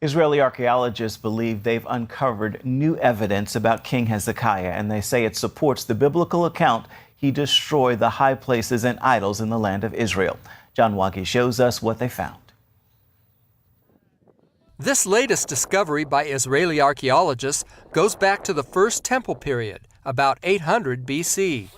Israeli archaeologists believe they've uncovered new evidence about King Hezekiah, and they say it supports the biblical account he destroyed the high places and idols in the land of Israel. John Wagi shows us what they found. This latest discovery by Israeli archaeologists goes back to the First Temple period, about 800 BC.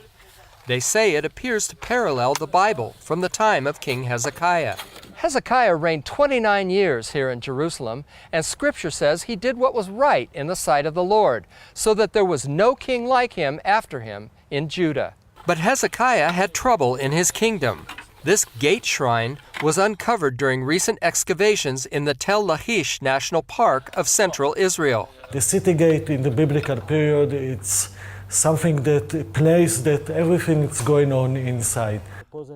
They say it appears to parallel the Bible from the time of King Hezekiah. Hezekiah reigned 29 years here in Jerusalem, and Scripture says he did what was right in the sight of the Lord, so that there was no king like him after him in Judah. But Hezekiah had trouble in his kingdom. This gate shrine was uncovered during recent excavations in the Tel Lachish National Park of central Israel. The city gate in the biblical period, it's something that a place that everything is going on inside.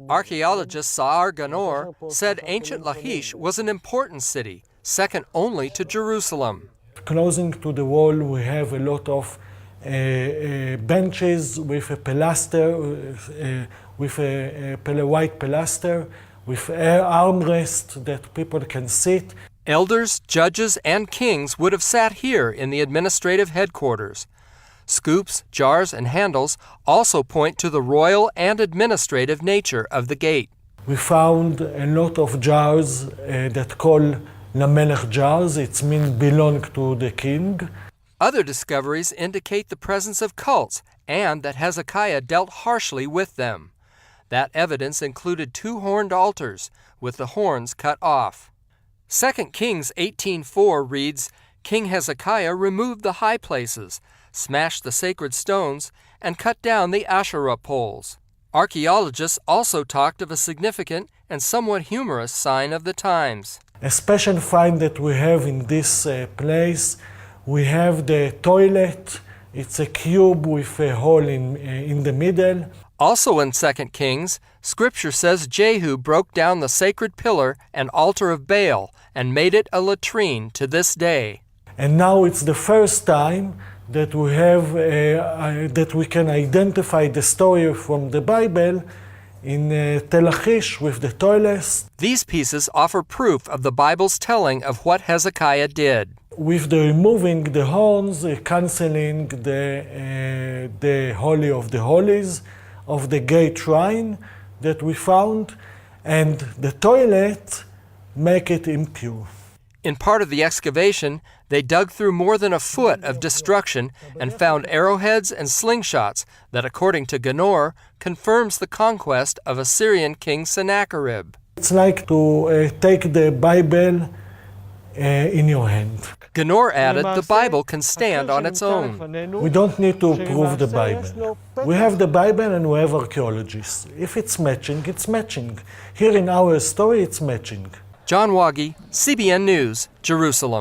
Archaeologist Sa'ar Ganor said ancient Lachish was an important city, second only to Jerusalem. Closing to the wall, we have a lot of benches with a pilaster, with a white pilaster, with armrest that people can sit. Elders, judges, and kings would have sat here in the administrative headquarters. Scoops, jars, and handles also point to the royal and administrative nature of the gate. We found a lot of jars that call Lamelech jars. It means belong to the king. Other discoveries indicate the presence of cults and that Hezekiah dealt harshly with them. That evidence included 2 horned altars with the horns cut off. 2 Kings 18:4 reads, King Hezekiah removed the high places, smashed the sacred stones, and cut down the Asherah poles. Archaeologists also talked of a significant and somewhat humorous sign of the times. A special find that we have in this place, we have the toilet. It's a cube with a hole in the middle. Also in 2 Kings, Scripture says Jehu broke down the sacred pillar and altar of Baal and made it a latrine to this day. And now it's the first time that we have that we can identify the story from the Bible in Tel Lachish with the toilets. These pieces offer proof of the Bible's telling of what Hezekiah did. With the removing the horns, canceling the Holy of the Holies of the gate shrine that we found, and the toilet make it impure. In part of the excavation, they dug through more than a foot of destruction and found arrowheads and slingshots that, according to Ganor, confirms the conquest of Assyrian King Sennacherib. It's like to take the Bible in your hand. Ganor added the Bible can stand on its own. We don't need to prove the Bible. We have the Bible and we have archaeologists. If it's matching, it's matching. Here in our story, it's matching. John Wagi, CBN News, Jerusalem.